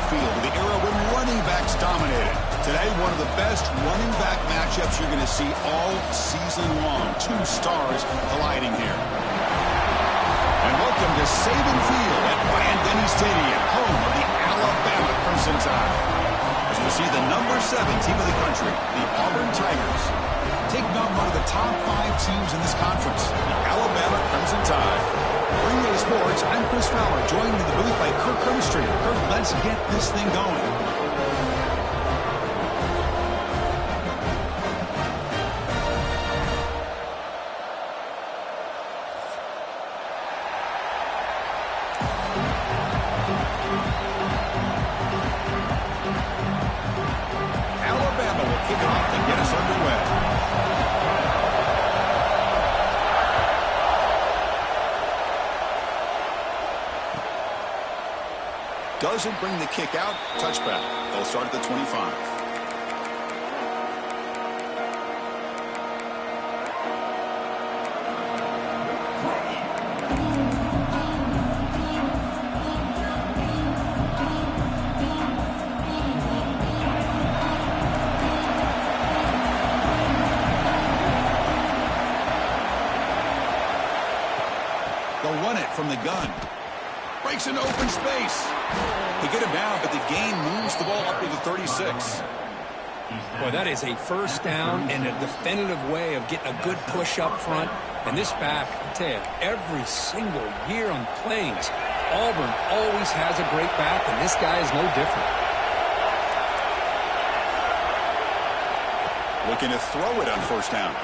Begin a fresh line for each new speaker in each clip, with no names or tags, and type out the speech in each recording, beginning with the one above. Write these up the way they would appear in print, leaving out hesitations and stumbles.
field, the era when running backs dominated. Today, one of the best running back matchups you're going to see all season long. Two stars colliding here. And welcome to Saban Field at Bryant-Denny Stadium, home of the Alabama Crimson Tide. As we see the number 7 team of the country, the Auburn Tigers, taking on one of the top 5 teams in this conference, the Alabama Crimson Tide. For EA Sports, I'm Chris Fowler, joined in the booth by Kirk Coventry. Kirk, let's get this thing going. Alabama will kick it off to get us underway. Doesn't bring the kick out. Touchback. They'll start at the 25. They'll run it from the gun. Breaks into open space. They get him down, but the gain moves the ball up to the 36.
Boy, that is a first down and a definitive way of getting a good push up front. And this back, I tell you, every single year on Plains, Auburn always has a great back, and this guy is no different.
Looking to throw it on first down.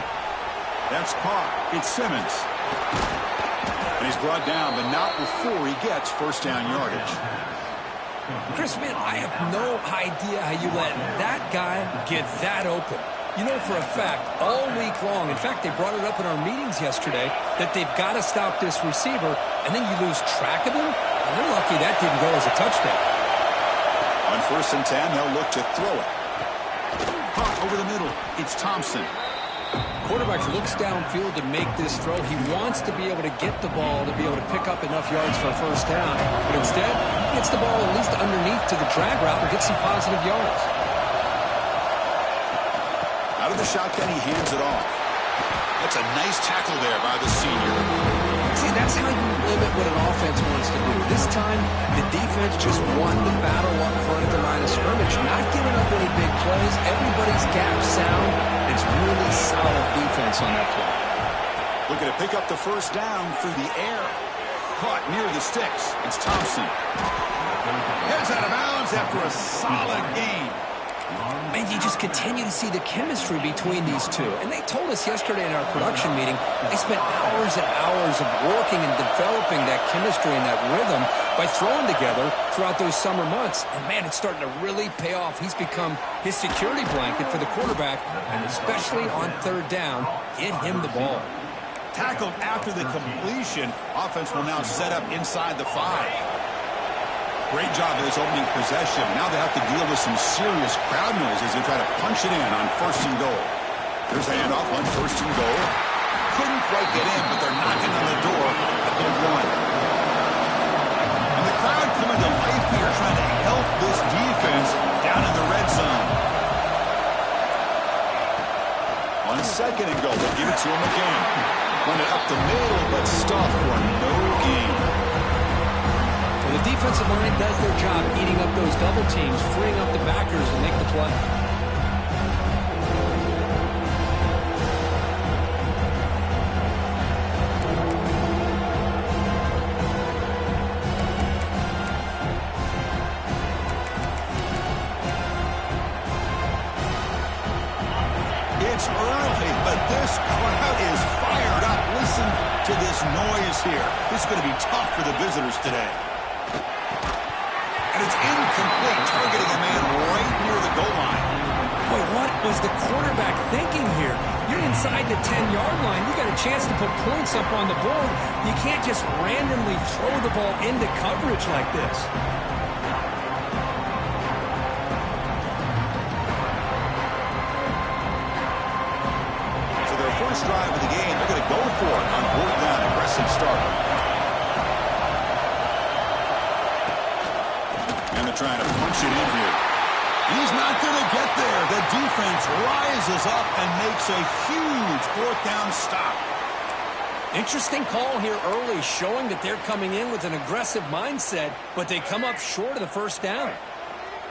That's caught. It's Simmons. And he's brought down, but not before he gets first down yardage.
Chris, man, I have no idea how you let that guy get that open. You know for a fact, all week long, in fact, they brought it up in our meetings yesterday, that they've got to stop this receiver, and then you lose track of him, and they're lucky that didn't go as a touchdown.
On first and 10, they'll look to throw it. Caught over the middle. It's Thompson.
Quarterback looks downfield to make this throw. He wants to be able to get the ball to be able to pick up enough yards for a first down. But instead, he gets the ball at least underneath to the drag route and gets some positive yards.
Out of the shotgun, he hands it off. That's a nice tackle there by the senior.
See, that's how you limit what an offense wants to do. This time, the defense just won the battle up front at the line of scrimmage, not giving up any big plays. Everybody's gap sound. It's really solid defense on that play.
Looking to pick up the first down through the air. Caught near the sticks. It's Thompson. Heads out of bounds after a solid gain.
And you just continue to see the chemistry between these two. And they told us yesterday in our production meeting, they spent hours and hours of working and developing that chemistry and that rhythm by throwing together throughout those summer months. And, man, it's starting to really pay off. He's become his security blanket for the quarterback, and especially on third down, get him the ball.
Tackled after the completion. Offense will now set up inside the 5. Great job of this opening possession. Now they have to deal with some serious crowd noise as they try to punch it in on first and goal. There's a handoff on first and goal. Couldn't quite get in, but they're knocking on the door at the 1. And the crowd coming to life here, trying to help this defense down in the red zone. On second and goal, they'll give it to him again. Run it up the middle, but stuffed for no gain.
The defensive line does their job eating up those double teams, freeing up the backers to make the play.
It's early, but this crowd is fired up. Listen to this noise here. This is going to be tough for the visitors today. And it's incomplete, targeting a man right near the goal line.
Boy, what was the quarterback thinking here? You're inside the 10-yard line. You got a chance to put points up on the board. You can't just randomly throw the ball into coverage like this.
So their first drive of the game, they're going to go for it on fourth down. Aggressive start. And the trying to punch it in here. He's not going to get there. The defense rises up and makes a huge fourth down stop.
Interesting call here early, showing that they're coming in with an aggressive mindset, but they come up short of the first down.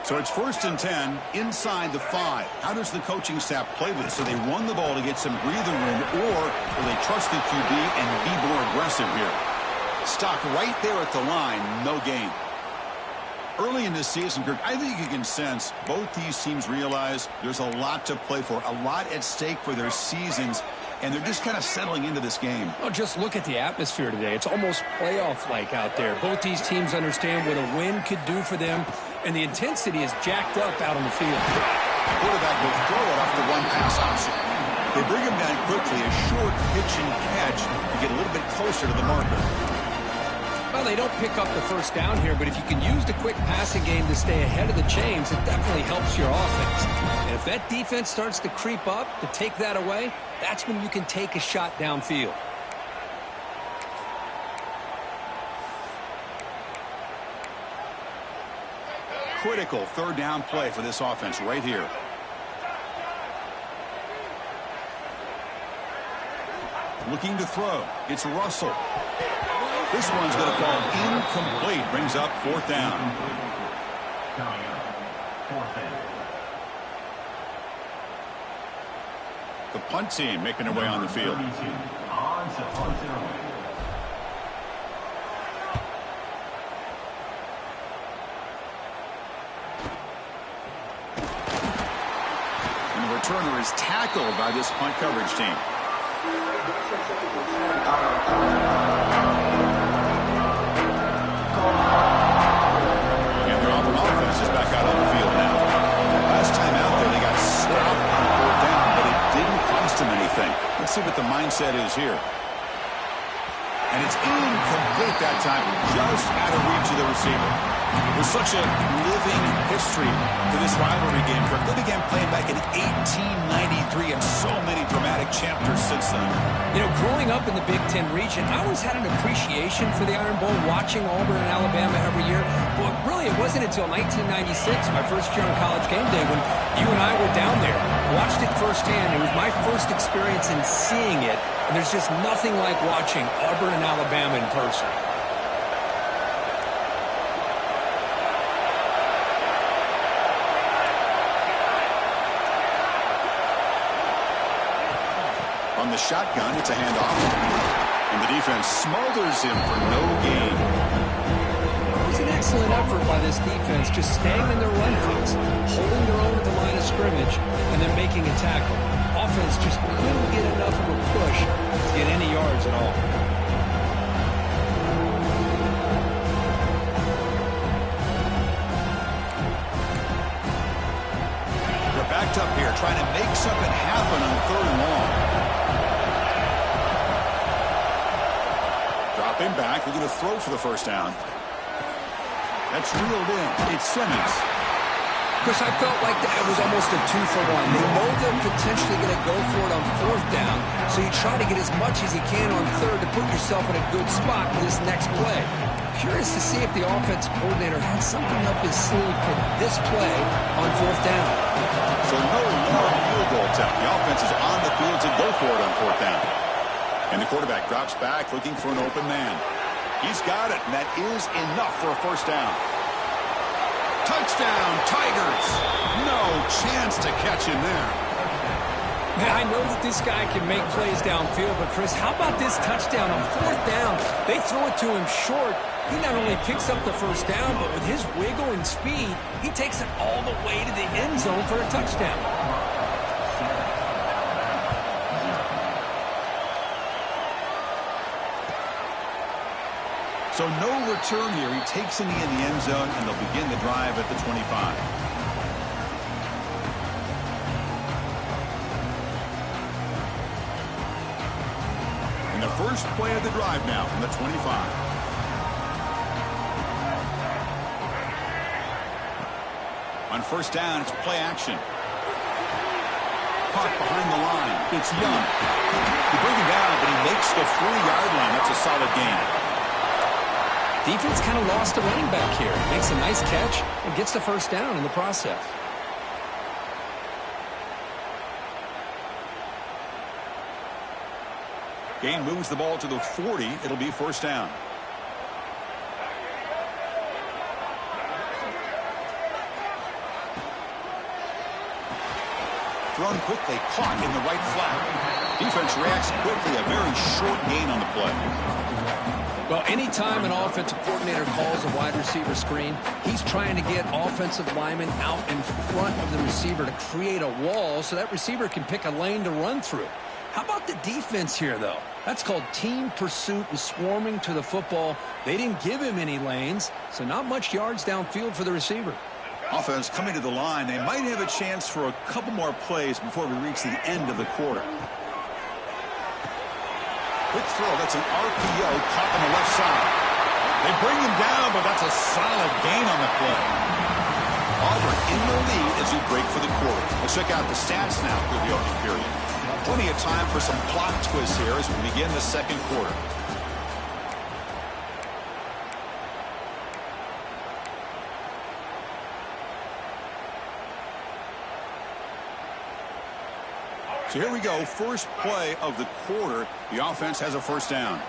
So it's 1st and 10 inside the 5. How does the coaching staff play this? So they run the ball to get some breathing room, or will they trust the QB and be more aggressive here? Stock right there at the line, no gain. Early in this season, Kirk, I think you can sense both these teams realize there's a lot to play for, a lot at stake for their seasons, and they're just kind of settling into this game.
Oh, just look at the atmosphere today. It's almost playoff-like out there. Both these teams understand what a win could do for them, and the intensity is jacked up out on the field.
The quarterback will throw it off the one-pass option. They bring him down quickly, a short pitch and catch to get a little bit closer to the marker.
Well, they don't pick up the first down here, but if you can use the quick passing game to stay ahead of the chains, it definitely helps your offense. And if that defense starts to creep up to take that away, that's when you can take a shot downfield.
Critical third down play for this offense right here. Looking to throw. It's Russell. This one's going to fall incomplete. Brings up 4th down. The punt team making their way on the field. And the returner is tackled by this punt coverage team. And their Auburn offense is back out on the field now. Last time out there, they got stopped on 4th down, but it didn't cost them anything. Let's see what the mindset is here. And it's incomplete that time, just out of reach of the receiver. There's such a living history to this rivalry game. They began playing back in 1893, and so many dramatic chapters since then.
You know, growing up in the Big Ten region, I always had an appreciation for the Iron Bowl, watching Auburn and Alabama every year. But really, it wasn't until 1996, my first year on College Game Day, when you and I were down there, watched it firsthand. It was my first experience in seeing it, and there's just nothing like watching Auburn and Alabama in person.
On the shotgun, it's a handoff. And the defense smothers him for no gain.
It was an excellent effort by this defense, just staying in their run fits, holding their own at the line of scrimmage, and then making a tackle. Offense just couldn't get enough of a push to get any yards at all.
They're backed up here, trying to make something happen on 3rd and long. Dropping back, looking to throw for the first down. That's reeled in. It's Simmons.
Chris, I felt like that was almost a 2-for-1. They know they're potentially going to go for it on 4th down, so you try to get as much as you can on 3rd to put yourself in a good spot for this next play. Curious to see if the offense coordinator has something up his sleeve for this play on 4th down.
So no long field goal attempt. The offense is on the field to go for it on 4th down. And the quarterback drops back looking for an open man. He's got it, and that is enough for a first down. Touchdown, Tigers. No chance to catch him there.
Man, I know that this guy can make plays downfield, but Chris, how about this touchdown on 4th down? They throw it to him short. He not only picks up the first down, but with his wiggle and speed, he takes it all the way to the end zone for a touchdown.
So no return here. He takes it in the end zone, and they'll begin the drive at the 25. And the first play of the drive now from the 25. On 1st down, it's play action. Caught behind the line. It's Young. They bring him down, but he makes the 40-yard line. That's a solid gain.
Defense kind of lost a running back here. Makes a nice catch and gets the first down in the process.
Gain moves the ball to the 40. It'll be first down. Thrown quickly, caught in the right flat. Defense reacts quickly, a very short gain on the play.
Well, anytime an offensive coordinator calls a wide receiver screen, he's trying to get offensive linemen out in front of the receiver to create a wall so that receiver can pick a lane to run through. How about the defense here, though? That's called team pursuit and swarming to the football. They didn't give him any lanes, so not much yards downfield for the receiver.
Offense coming to the line. They might have a chance for a couple more plays before we reach the end of the quarter. Quick throw. That's an RPO caught on the left side. They bring him down, but that's a solid gain on the play. Auburn in the lead as we break for the quarter. Let's check out the stats now through the opening period. Plenty of time for some plot twists here as we begin the second quarter. So here we go, first play of the quarter. The offense has a first down.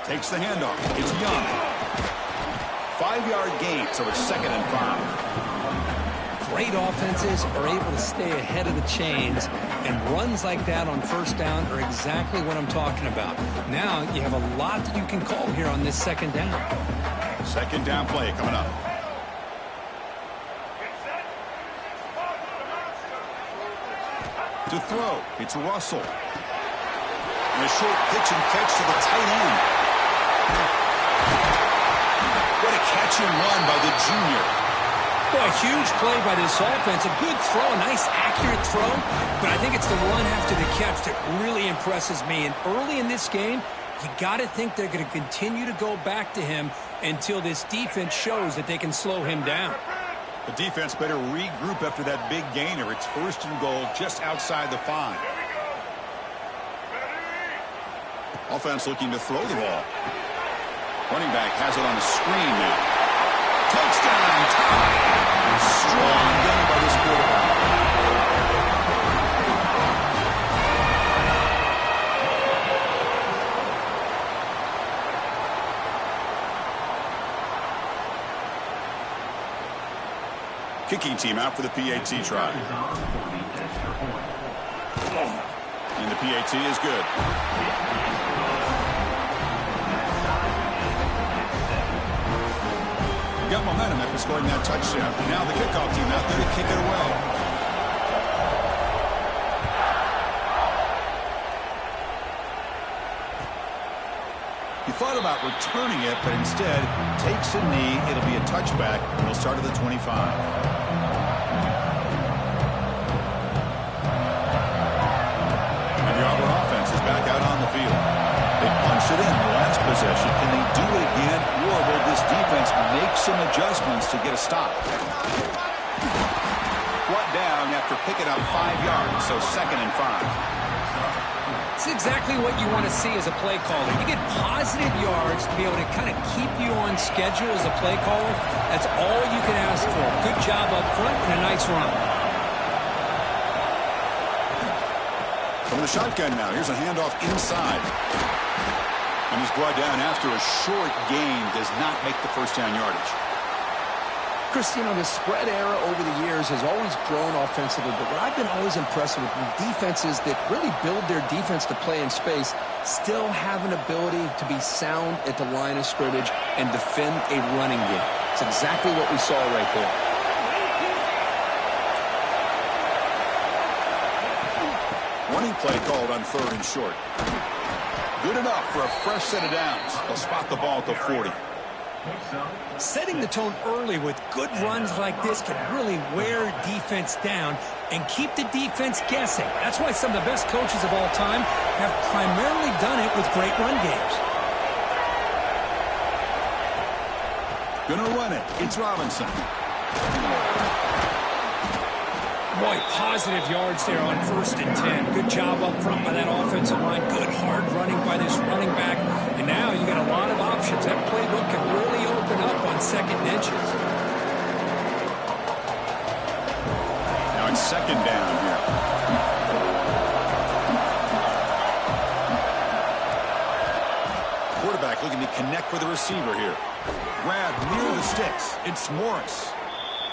Takes the handoff. It's Young. 5-yard gain, so it's 2nd and 5.
Great offenses are able to stay ahead of the chains, and runs like that on first down are exactly what I'm talking about. Now you have a lot that you can call here on this second down.
Second down play coming up. To throw, it's Russell. And a short pitch and catch to the tight end. What a catch and run by the junior.
Well, a huge play by this offense. A good throw, a nice accurate throw. But I think it's the run after the catch that really impresses me. And early in this game, you got to think they're going to continue to go back to him until this defense shows that they can slow him down.
The defense better regroup after that big gainer. It's 1st and goal just outside the 5. Offense looking to throw the ball. Running back has it on the screen now. Touchdown, tie. Strong game by this quarterback. Kicking team out for the PAT try. And the PAT is good. Got momentum after scoring that touchdown. Now the kickoff team out there to kick it away. He thought about returning it, but instead takes a knee. It'll be a touchback. We'll start at the 25. Back out on the field. They punched it in the last possession. Can they do it again, or will this defense make some adjustments to get a stop? Brought down after picking up 5 yards, so 2nd and 5.
It's exactly what you want to see as a play caller. You get positive yards to be able to kind of keep you on schedule as a play caller. That's all you can ask for. Good job up front and a nice run.
From the shotgun now, here's a handoff inside. And he's brought down after a short gain. Does not make the first down yardage.
Chris, you know, the spread era over the years has always grown offensively, but what I've been always impressed with defenses that really build their defense to play in space still have an ability to be sound at the line of scrimmage and defend a running game. It's exactly what we saw right there.
Running play called on 3rd and short. Good enough for a fresh set of downs. They'll spot the ball at the 40.
Setting the tone early with good runs like this can really wear defense down and keep the defense guessing. That's why some of the best coaches of all time have primarily done it with great run games.
Gonna run it. It's Robinson.
Boy, positive yards there on 1st and 10. Good job up front by that offensive line. Good hard running by this running back. And now you got a lot of options. That playbook can really open up on second inches.
Now it's second down here. Quarterback looking to connect with the receiver here. Grab near the sticks. It's Morris.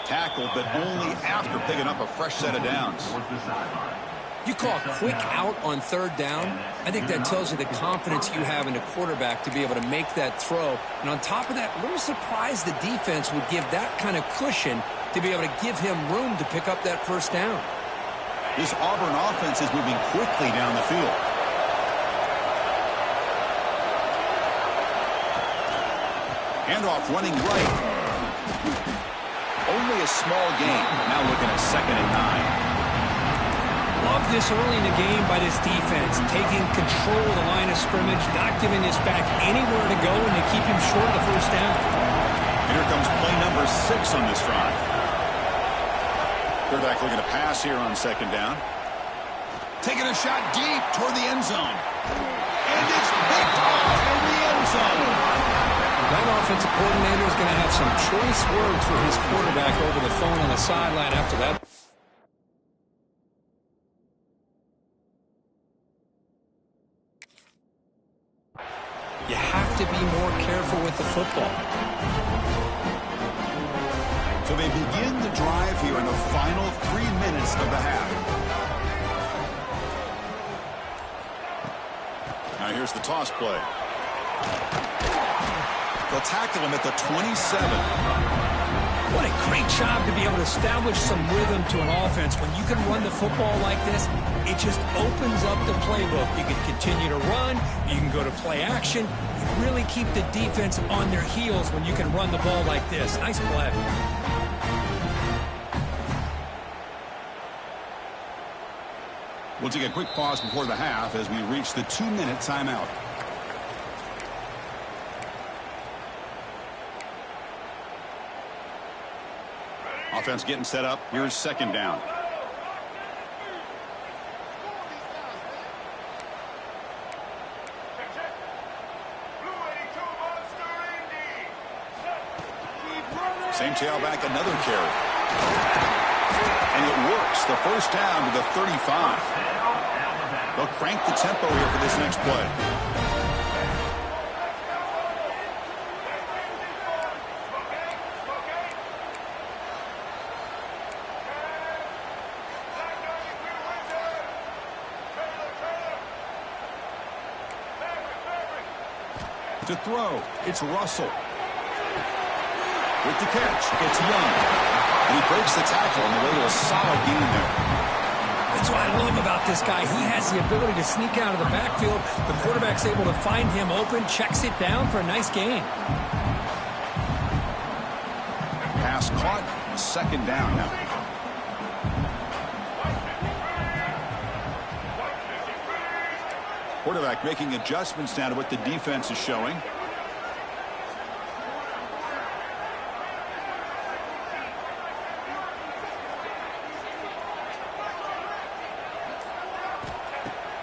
Tackled, but only after picking up a fresh set of downs.
You call a quick out on third down. I think that tells you the confidence you have in the quarterback to be able to make that throw. And on top of that, a little surprised the defense would give that kind of cushion to be able to give him room to pick up that first down.
This Auburn offense is moving quickly down the field. Handoff running right. Only a small gain. Now looking at 2nd and 9.
Love this early in the game by this defense, taking control of the line of scrimmage, not giving this back anywhere to go, and they keep him short of the first down.
Here comes play number 6 on this drive. Quarterback looking to pass here on 2nd down. Taking a shot deep toward the end zone. And it's picked off in the end zone.
That offensive coordinator is going to have some choice words for his quarterback over the phone on the sideline after that. You have to be more careful with the football.
So they begin the drive here in the final 3 minutes of the half. Now here's the toss play. They'll tackle him at the 27.
What a great job to be able to establish some rhythm to an offense. When you can run the football like this, it just opens up the playbook. You can continue to run. You can go to play action. You really keep the defense on their heels when you can run the ball like this. Nice play.
We'll take a quick pause before the half as we reach the 2-minute timeout. Offense getting set up. Here's 2nd down. Same tailback, another carry. And it works. The first down to the 35. They'll crank the tempo here for this next play. To throw, it's Russell. With the catch, it's Young. And he breaks the tackle on the way to a solid gain there.
That's what I love about this guy. He has the ability to sneak out of the backfield. The quarterback's able to find him open, checks it down for a nice gain.
Pass caught, 2nd down now. Quarterback making adjustments now to what the defense is showing.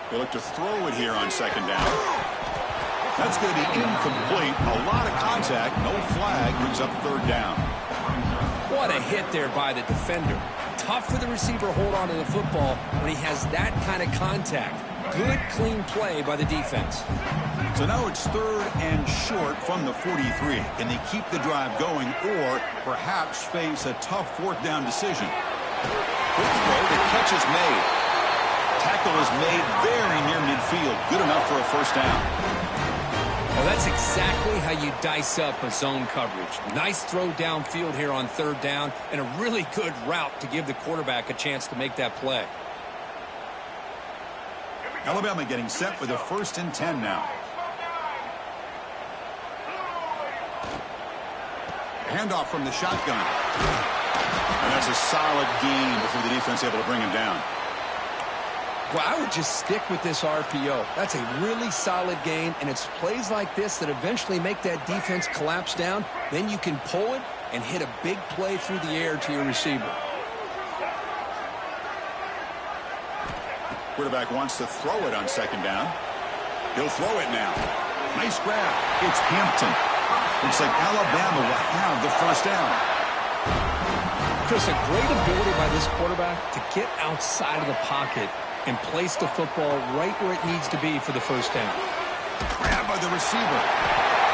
They look to throw it here on 2nd down. That's going to be incomplete. A lot of contact. No flag. Brings up 3rd down.
What a hit there by the defender. Tough for the receiver to hold on to the football when he has that kind of contact. Good, clean play by the defense.
So now it's 3rd and short from the 43. Can they keep the drive going or perhaps face a tough 4th down decision? Quick throw. The catch is made. Tackle is made very near midfield. Good enough for a first down.
Well, that's exactly how you dice up a zone coverage. Nice throw downfield here on 3rd down and a really good route to give the quarterback a chance to make that play.
Alabama getting set with a 1st and 10 now. Handoff from the shotgun. And that's a solid gain before the defense able to bring him down.
Well, I would just stick with this RPO. That's a really solid gain, and it's plays like this that eventually make that defense collapse down. Then you can pull it and hit a big play through the air to your receiver.
Quarterback wants to throw it on 2nd down. He'll throw it now. Nice grab. It's Hampton. Looks like Alabama will have the first down.
Chris, a great ability by this quarterback to get outside of the pocket and place the football right where it needs to be for the first down.
Grab by the receiver.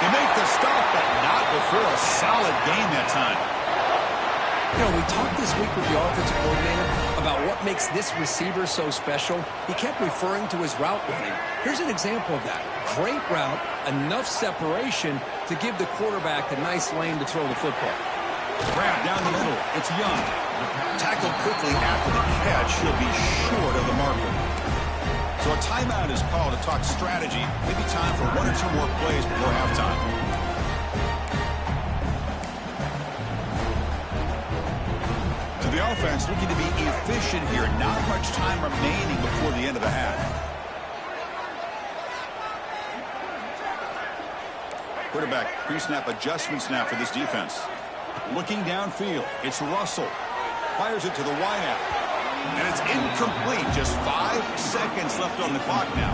They make the stop, but not before a solid gain that time.
You know, we talked this week with the offensive coordinator about what makes this receiver so special. He kept referring to his route running. Here's an example of that. Great route, enough separation to give the quarterback a nice lane to throw the football.
Grab down the middle. It's Young. Tackled quickly after the catch. He'll be short of the marker. So a timeout is called to talk strategy. Maybe time for one or two more plays before halftime. To the offense, looking to be efficient here. Not much time remaining before the end of the half. Quarterback pre-snap adjustments now for this defense. Looking downfield, it's Russell. Fires it to the wideout. And it's incomplete. Just 5 seconds left on the clock now.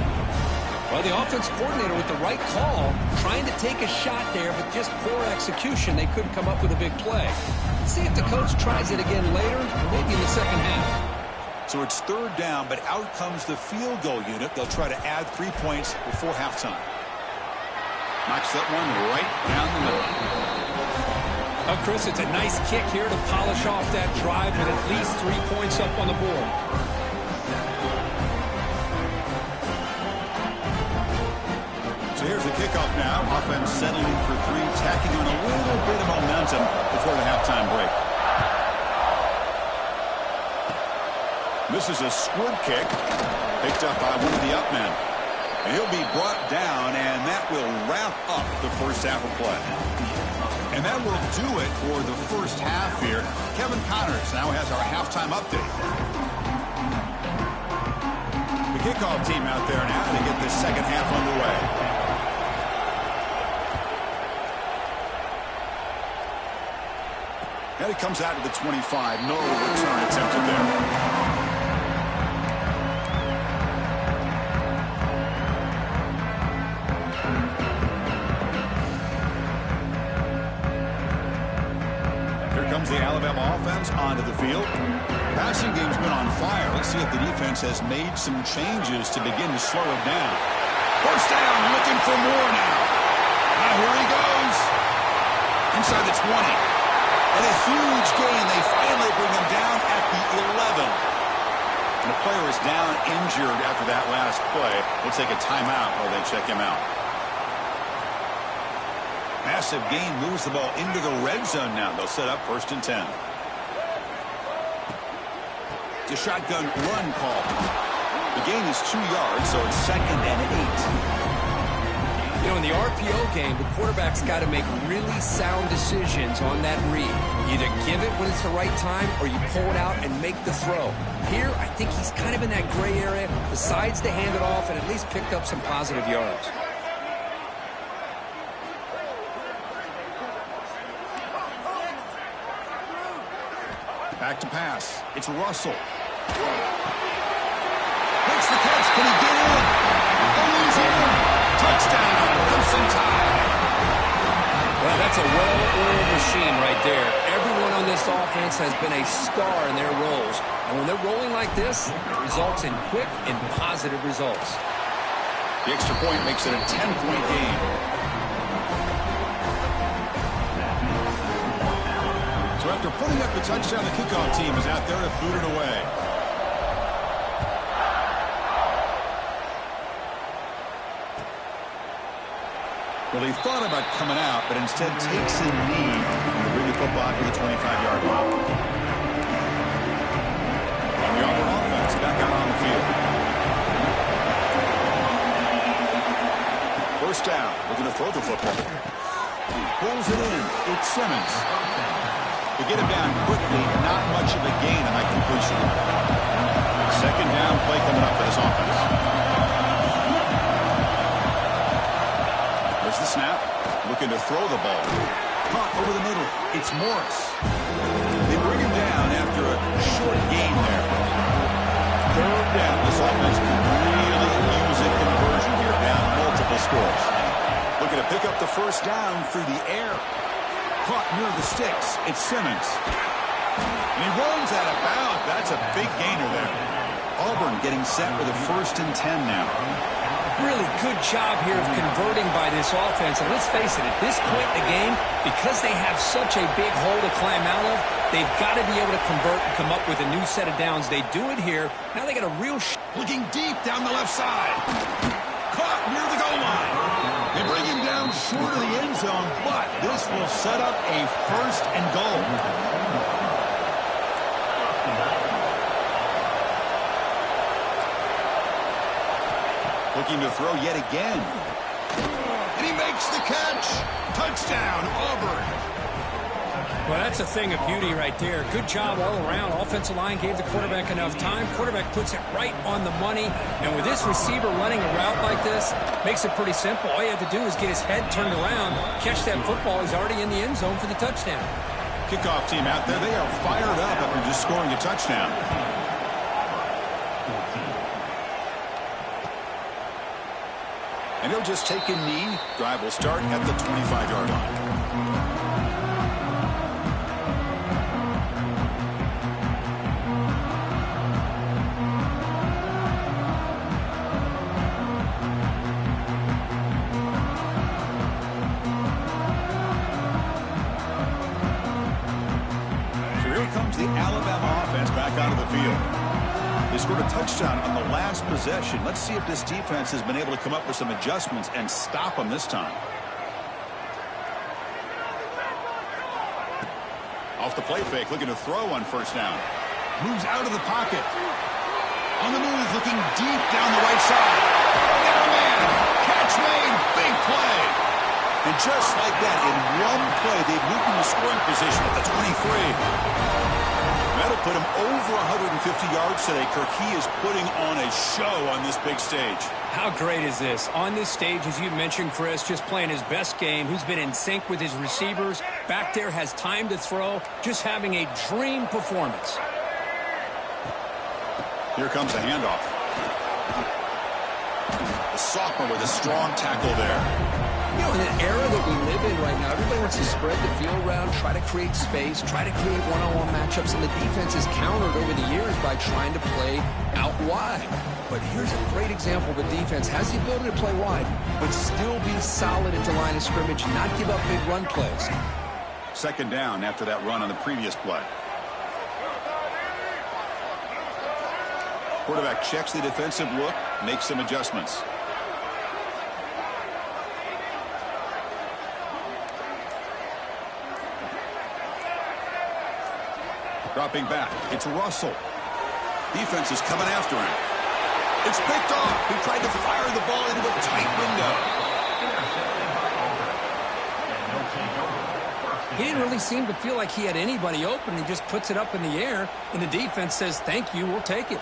Well, the offense coordinator with the right call, trying to take a shot there, but just poor execution. They couldn't come up with a big play. Let's see if the coach tries it again later, maybe in the second half.
So it's third down, but out comes the field goal unit. They'll try to add 3 points before halftime. Knocks that one right down the middle.
Oh, Chris, it's a nice kick here to polish off that drive with at least 3 points up on the board.
So here's the kickoff now. Offense settling for 3, tacking on a little bit of momentum before the halftime break. This is a squib kick picked up by one of the up men. And he'll be brought down, and that will wrap up the first half of play. And that will do it for the first half here. Kevin Connors now has our halftime update. The kickoff team out there now to get this second half underway. And it comes out to the 25. No return attempted there. The Alabama offense onto the field. Passing game's been on fire. Let's see if the defense has made some changes to begin to slow it down. First down, looking for more now. Now here he goes. Inside the 20. And a huge gain. They finally bring him down at the 11. And the player is down injured after that last play. We'll take a timeout while they check him out. Massive gain moves the ball into the red zone now. They'll set up 1st and 10. It's a shotgun run call. The gain is 2 yards, so it's 2nd and 8.
You know, in the RPO game, the quarterback's got to make really sound decisions on that read. Either give it when it's the right time or you pull it out and make the throw. Here, I think he's kind of in that gray area, decides to hand it off and at least picked up some positive yards.
Back to pass. It's Russell. Makes the catch. Can he get in? Oh, he's in. Touchdown. Crimson Tide.
Well, that's a well-oiled machine right there. Everyone on this offense has been a star in their roles. And when they're rolling like this, it results in quick and positive results.
The extra point makes it a 10-point game. So after putting up the touchdown, the kickoff team is out there to boot it away. Well, he thought about coming out, but instead takes a knee to bring the football to the 25-yard line. And the Auburn offense back out on the field. First down, looking to throw the football. Pulls it in. It's Simmons. They get him down quickly, not much of a gain on that completion. Second down play coming up for this offense. There's the snap. Looking to throw the ball. Caught over the middle. It's Morris. They bring him down after a short gain there. Third down. This offense can really use a conversion here, down multiple scores. Looking to pick up the first down through the air. Caught near the sticks. It's Simmons. And he runs out of bounds. That's a big gainer there. Auburn getting set with a 1st and 10 now.
Really good job here of converting by this offense. And let's face it, at this point in the game, because they have such a big hole to climb out of, they've got to be able to convert and come up with a new set of downs. They do it here. Now they got a real
looking deep down the left side. Caught near the goal line. They bring him down short of the end zone, but this will set up a 1st and goal. Looking to throw yet again. And he makes the catch. Touchdown, Auburn.
Well, that's a thing of beauty right there. Good job all around. Offensive line gave the quarterback enough time. Quarterback puts it right on the money. And with this receiver running a route like this, makes it pretty simple. All you have to do is get his head turned around, catch that football. He's already in the end zone for the touchdown.
Kickoff team out there. They are fired up after just scoring a touchdown. And he'll just take a knee. Drive will start at the 25-yard line. The Alabama offense back out of the field. They scored a touchdown on the last possession. Let's see if this defense has been able to come up with some adjustments and stop them this time. Off the play fake, looking to throw on 1st down. Moves out of the pocket. On the move, looking deep down the right side. Got a man. Catch made. Big play. And just like that, in one play, they've moved into scoring position at the 23. That'll put him over 150 yards today. Kirk, he is putting on a show on this big stage.
How great is this? On this stage, as you mentioned, Chris, just playing his best game. He's been in sync with his receivers. Back there, has time to throw. Just having a dream performance.
Here comes the handoff. The sophomore with a strong tackle there.
You know, in an era that we live in right now, everybody wants to spread the field around, try to create space, try to create one-on-one matchups, and the defense is countered over the years by trying to play out wide. But here's a great example of a defense has the ability to play wide, but still be solid at the line of scrimmage and not give up big run plays.
2nd down after that run on the previous play. Quarterback checks the defensive look, makes some adjustments. Dropping back, it's Russell. Defense is coming after him. It's picked off. He tried to fire the ball into a tight window.
He didn't really seem to feel like he had anybody open. He just puts it up in the air, and the defense says, thank you, we'll take it.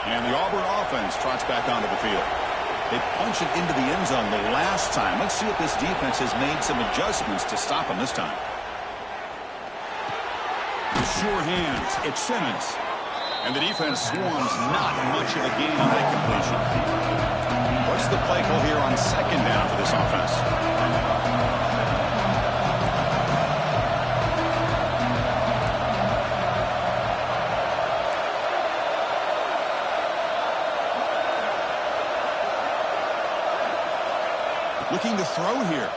And the Auburn offense trots back onto the field. They punch it into the end zone the last time. Let's see if this defense has made some adjustments to stop them this time. With sure hands, it's Simmons. And the defense swarms not much of a gain on that completion. What's the play call here on 2nd down for this offense? Looking to throw here.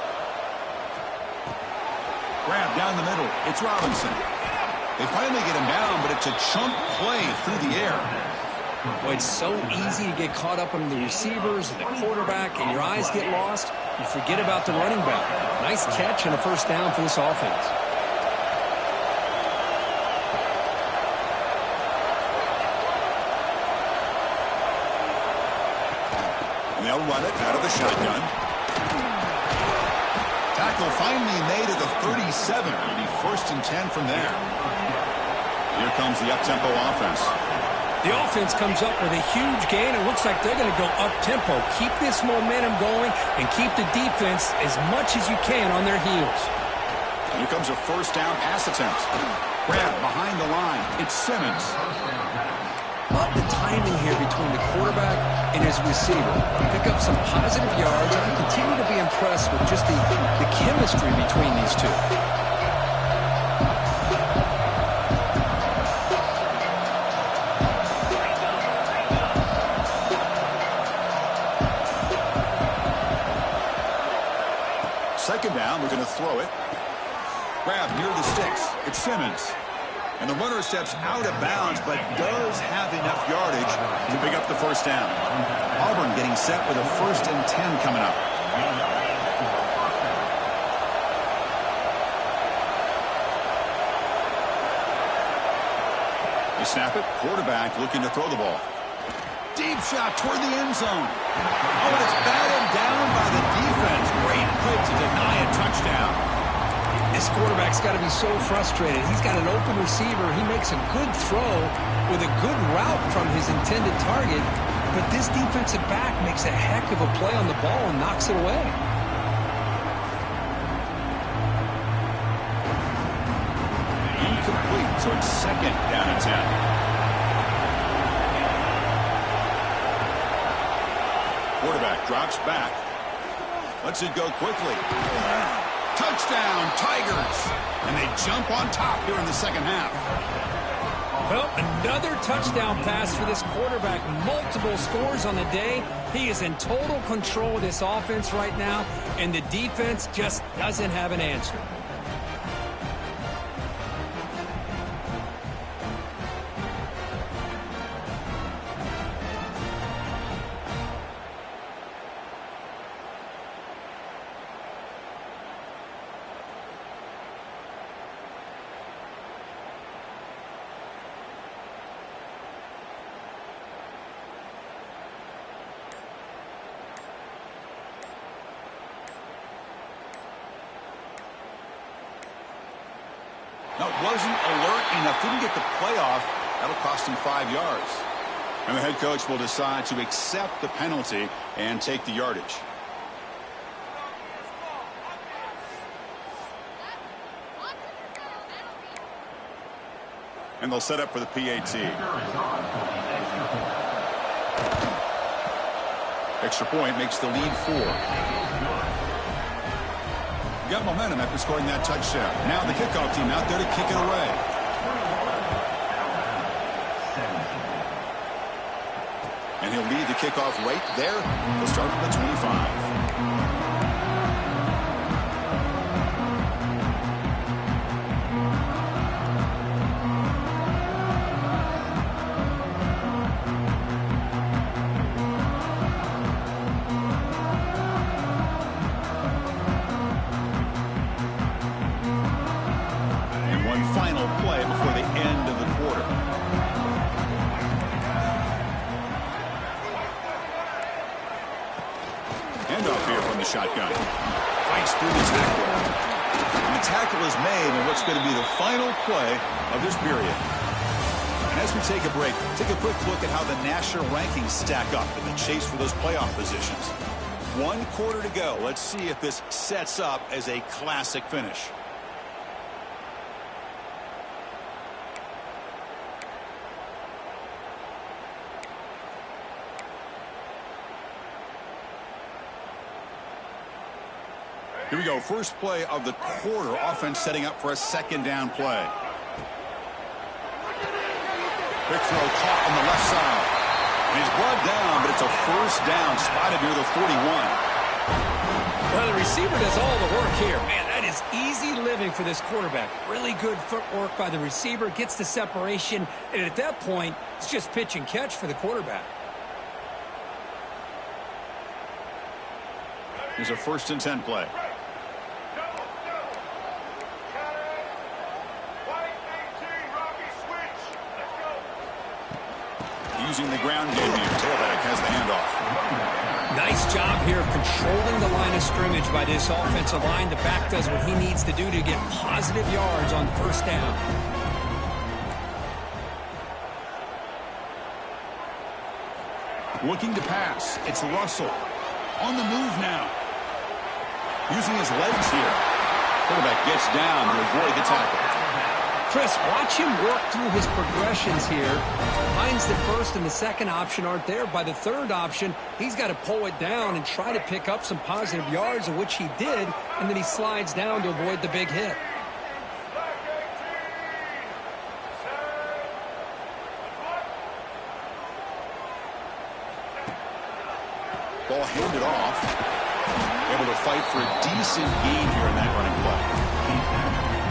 Grab down the middle. It's Robinson. They finally get him down, but it's a chunk play through the air.
Well, it's so easy to get caught up in the receivers and the quarterback, and your eyes get lost. You forget about the running back. Nice catch and a 1st down for this offense.
And they'll run it out of the shotgun. Tackle finally made at the 37. It'll be 1st and 10 from there. Here comes the up-tempo offense.
The offense comes up with a huge gain. It looks like they're going to go up-tempo. Keep this momentum going and keep the defense as much as you can on their heels.
Here comes a first down pass attempt. Grab behind the line. It's Simmons.
Love the timing here between the quarterback and his receiver. Pick up some positive yards. I continue to be impressed with just the chemistry between these two.
Second down, we're going to throw it. Grab near the sticks. It's Simmons. And the runner steps out of bounds, but does have enough yardage to pick up the first down. Auburn getting set with a 1st and 10 coming up. They snap it. Quarterback looking to throw the ball. Deep shot toward the end zone. Oh, and it's batted down by the defense. Great play to deny a touchdown.
This quarterback's got to be so frustrated. He's got an open receiver. He makes a good throw with a good route from his intended target, but this defensive back makes a heck of a play on the ball and knocks it away.
Incomplete, so it's 2nd down and 10. Quarterback drops back. Lets it go quickly. Touchdown, Tigers! And they jump on top here in the second half.
Well, another touchdown pass for this quarterback. Multiple scores on the day. He is in total control of this offense right now, and the defense just doesn't have an answer.
No, wasn't alert enough. Didn't get the playoff. That'll cost him 5 yards. And the head coach will decide to accept the penalty and take the yardage. And they'll set up for the PAT. Extra point makes the lead 4. Got momentum after scoring that touchdown. Now the kickoff team out there to kick it away. And he'll lead the kickoff right there. He'll start at the 25. Final play before the end of the quarter. Handoff here from the shotgun. Fights through the tackle. And the tackle is made in what's going to be the final play of this period. And as we take a break, take a quick look at how the national rankings stack up in the chase for those playoff positions. 1 quarter to go. Let's see if this sets up as a classic finish. Here we go. First play of the quarter. Offense setting up for a 2nd down play. Quick throw caught on the left side. And he's brought down, but it's a 1st down spotted near the 41.
Well, the receiver does all the work here. Man, that is easy living for this quarterback. Really good footwork by the receiver. Gets the separation. And at that point, it's just pitch and catch for the quarterback.
Here's a 1st and 10 play. Using the ground game here. Tailback has the handoff.
Nice job here of controlling the line of scrimmage by this offensive line. The back does what he needs to do to get positive yards on 1st down.
Looking to pass. It's Russell. On the move now. Using his legs here. Quarterback gets down to avoid the tackle.
Chris, watch him work through his progressions here. Finds the first and the second option aren't there. By the third option, he's got to pull it down and try to pick up some positive yards, of which he did, and then he slides down to avoid the big hit.
Ball handed off. Able to fight for a decent gain here in that running play.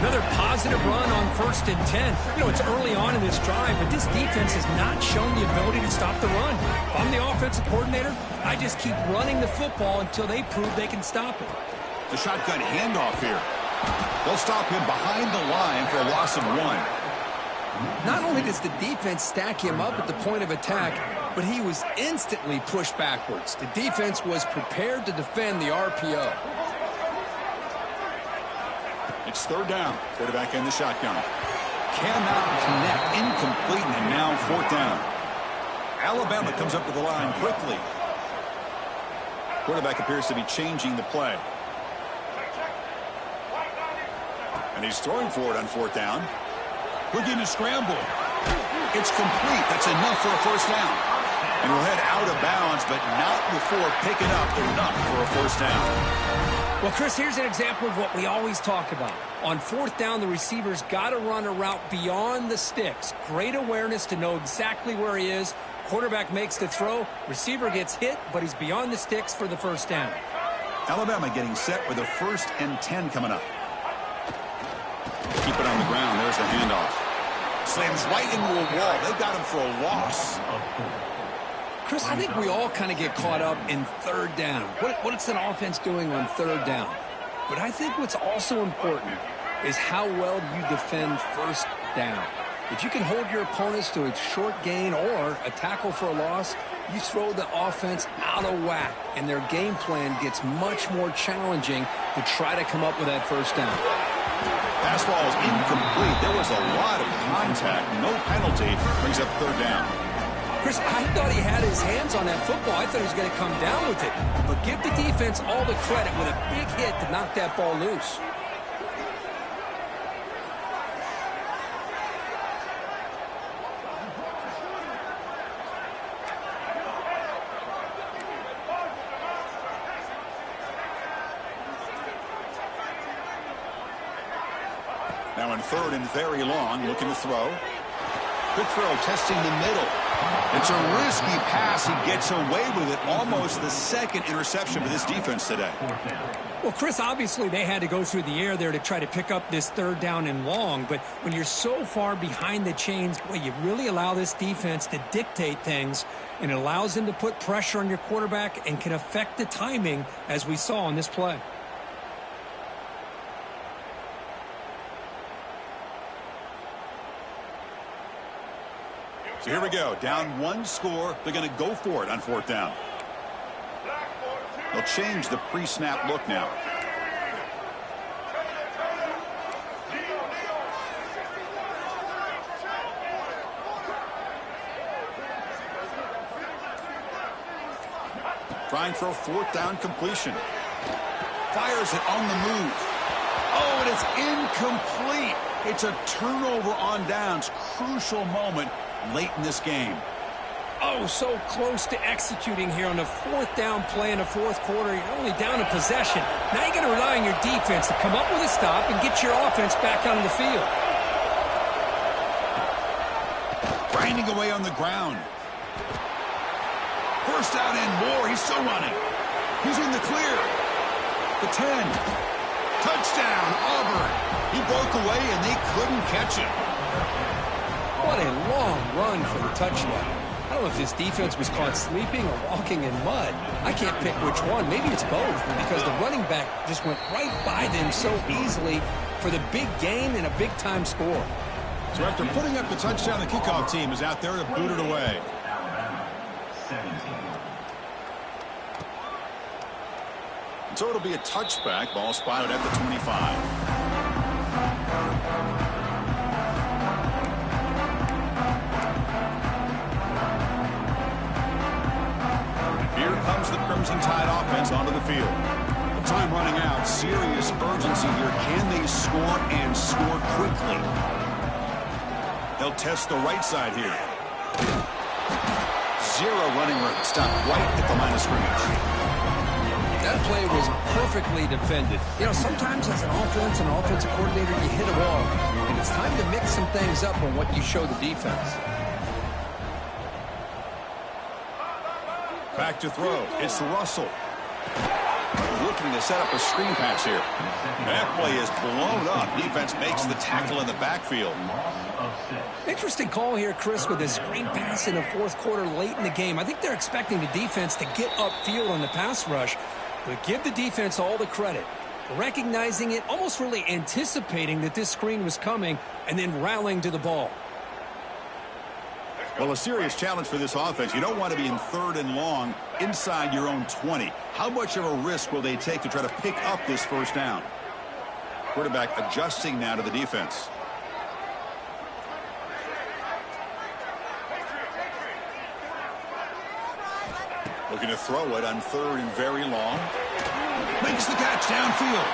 Another positive run on 1st and 10. You know, it's early on in this drive, but this defense has not shown the ability to stop the run. If I'm the offensive coordinator, I just keep running the football until they prove they can stop it.
The shotgun handoff here. They'll stop him behind the line for a loss of 1.
Not only does the defense stack him up at the point of attack, but he was instantly pushed backwards. The defense was prepared to defend the RPO.
It's 3rd down. Quarterback in the shotgun. Cannot connect. Incomplete, and now 4th down. Alabama comes up to the line quickly. Quarterback appears to be changing the play. And he's throwing for it on 4th down. Looking to scramble. It's complete. That's enough for a 1st down. And we'll head out of bounds, but not before picking up enough for a 1st down.
Well, Chris, here's an example of what we always talk about. On 4th down, the receiver's got to run a route beyond the sticks. Great awareness to know exactly where he is. Quarterback makes the throw. Receiver gets hit, but he's beyond the sticks for the 1st down.
Alabama getting set with a 1st and 10 coming up. Keep it on the ground. There's the handoff. Slams right into a wall. They've got him for a loss.
Chris, I think we all kind of get caught up in 3rd down. What's an offense doing on 3rd down? But I think what's also important is how well you defend 1st down. If you can hold your opponents to a short gain or a tackle for a loss, you throw the offense out of whack, and their game plan gets much more challenging to try to come up with that 1st down.
Fastball is incomplete. There was a lot of contact. No penalty. Brings up 3rd down.
Chris, I thought he had his hands on that football. I thought he was going to come down with it. But give the defense all the credit with a big hit to knock that ball loose.
Now in 3rd and very long, looking to throw. Good throw, testing the middle. It's a risky pass. He gets away with it. Almost the 2nd interception for this defense today.
Well, Chris, obviously they had to go through the air there to try to pick up this 3rd down and long. But when you're so far behind the chains, boy, you really allow this defense to dictate things. And it allows them to put pressure on your quarterback and can affect the timing, as we saw on this play.
So here we go. Down 1 score. They're going to go for it on 4th down. They'll change the pre-snap look now. Trying for a 4th down completion. Fires it on the move. Oh, and it's incomplete. It's a turnover on downs. Crucial moment late in this game.
Oh, so close to executing here on the 4th down play in the 4th quarter. You're only down a possession. Now you got to rely on your defense to come up with a stop and get your offense back on the field.
Grinding away on the ground. 1st down and more. He's still running. He's in the clear. The 10. Touchdown, Auburn. He broke away and they couldn't catch him.
What a long run for the touchdown. I don't know if this defense was caught sleeping or walking in mud. I can't pick which one. Maybe it's both, because the running back just went right by them so easily for the big gain and a big-time score.
So after putting up the touchdown, the kickoff team is out there to boot it away. So it'll be a touchback. Ball spotted at the 25. Crimson Tide offense onto the field. With time running out, serious urgency here. Can they score and score quickly? They'll test the right side here. Zero running room. Stop right at the line of scrimmage.
That play was perfectly defended. You know, sometimes as an offense and an offensive coordinator, you hit a wall. And it's time to mix some things up on what you show the defense.
Back to throw. It's Russell. Looking to set up a screen pass here. That play is blown up. Defense makes the tackle in the backfield.
Interesting call here, Chris, with this screen pass in the fourth quarter late in the game. I think they're expecting the defense to get upfield on the pass rush, but give the defense all the credit. Recognizing it, almost really anticipating that this screen was coming, and then rallying to the ball.
Well, a serious challenge for this offense. You don't want to be in 3rd and long inside your own 20. How much of a risk will they take to try to pick up this first down? Quarterback adjusting now to the defense. Looking to throw it on 3rd and very long. Makes the catch downfield.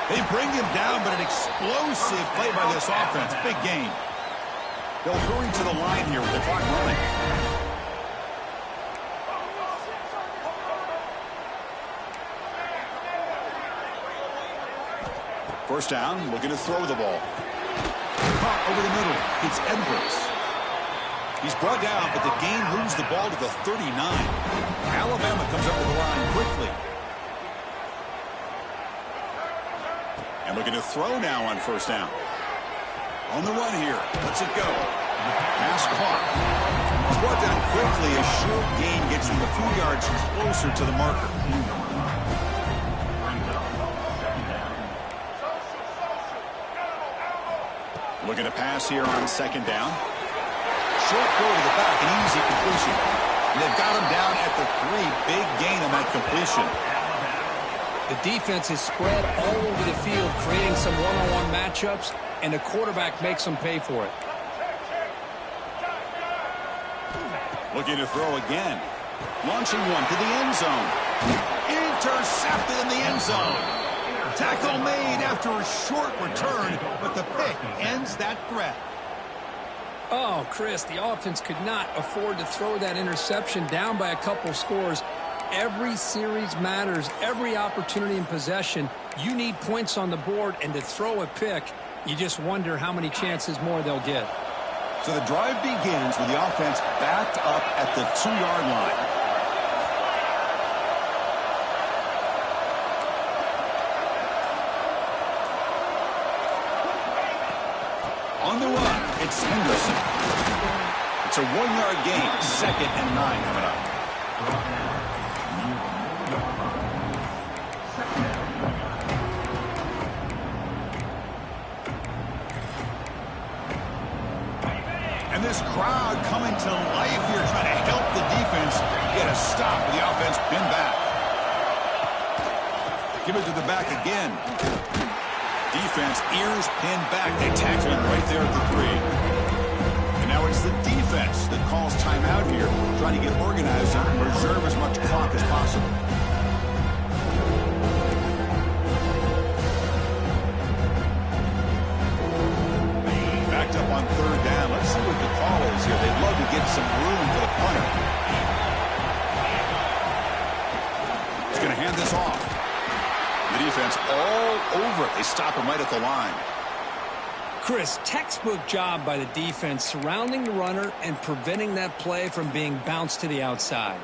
They bring him down, but an explosive play by this offense. Big gain. They'll hurry to the line here with the clock running. First down, looking to throw the ball. Caught over the middle. It's Edwards. He's brought down, but the gain moves the ball to the 39. Alabama comes up to the line quickly. And looking to throw now on first down. On the run here. Let's it go. Pass caught. He's brought down quickly. A short gain gets him a few yards closer to the marker. Looking to pass here on second down. Short throw to the back, an easy completion. And they've got him down at the 3. Big gain on that completion.
The defense is spread all over the field, creating some one-on-one matchups, and the quarterback makes them pay for it.
Looking to throw again. Launching one to the end zone. Intercepted in the end zone. Tackle made after a short return, but the pick ends that threat.
Oh, Chris, the offense could not afford to throw that interception down by a couple scores. Every series matters. Every opportunity in possession, you need points on the board, and to throw a pick, you just wonder how many chances more they'll get.
So the drive begins with the offense backed up at the 2-yard line. On the run, it's Henderson. It's a 1-yard gain, 2nd and 9 coming up. And this crowd coming to life here, trying to help the defense get a stop with the offense pinned back. Give it to the back again. Defense, ears pinned back. They tackle him right there at the 3. And now it's the defense that calls timeout here, trying to get organized and preserve as much clock as possible. Backed up on 3rd down. Let's see what the call is here. They'd love to get some room for the punter. He's going to hand this off. The defense all over it. They stop him right at the line.
Chris, textbook job by the defense surrounding the runner and preventing that play from being bounced to the outside.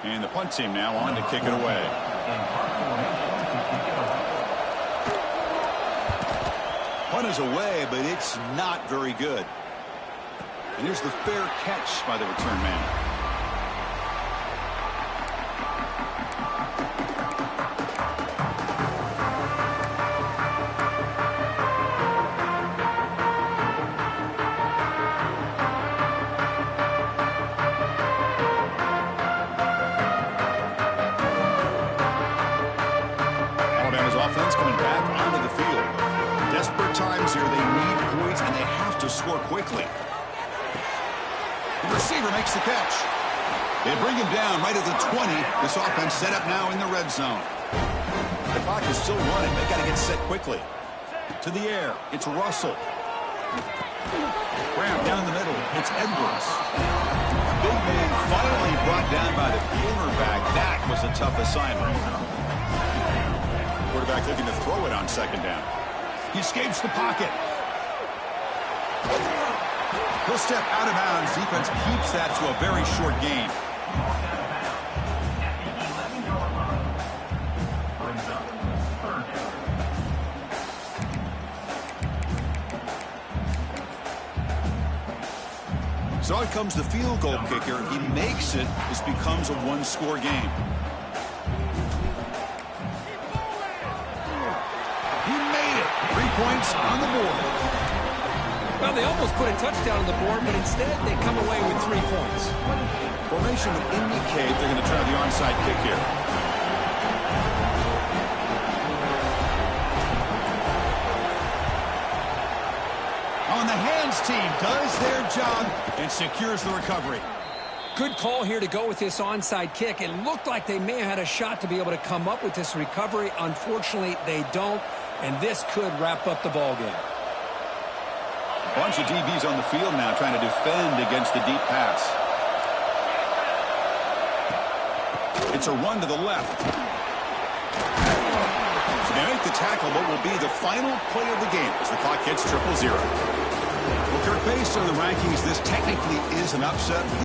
And the punt team now on to kick it away. Punt is away, but it's not very good. And here's the fair catch by the return man. Alabama's offense coming back onto the field. Desperate times here. They need points, and they have to to score quickly. The receiver makes the catch. They bring him down right at the 20. This offense set up now in the red zone. The clock is still running. They got to get set quickly. To the air. It's Russell. Graham down the middle. It's Edwards. Big man finally brought down by the cornerback. That was a tough assignment. Quarterback looking to throw it on second down. He escapes the pocket. He'll step out of bounds. Defense keeps that to a very short gain. So out comes the field goal kicker. He makes it. This becomes a one-score game. He made it. 3 points on the board.
Well, they almost put a touchdown on the board, but instead they come away with 3 points.
Formation would indicate they're going to try the onside kick here. On the hands team does their job and secures the recovery.
Good call here to go with this onside kick. It looked like they may have had a shot to be able to come up with this recovery. Unfortunately, they don't, and this could wrap up the ball game.
A bunch of DBs on the field now trying to defend against the deep pass. It's a run to the left. So they make the tackle, but will be the final play of the game as the clock hits 0-0. Well, Kirk, based on the rankings, this technically is an upset.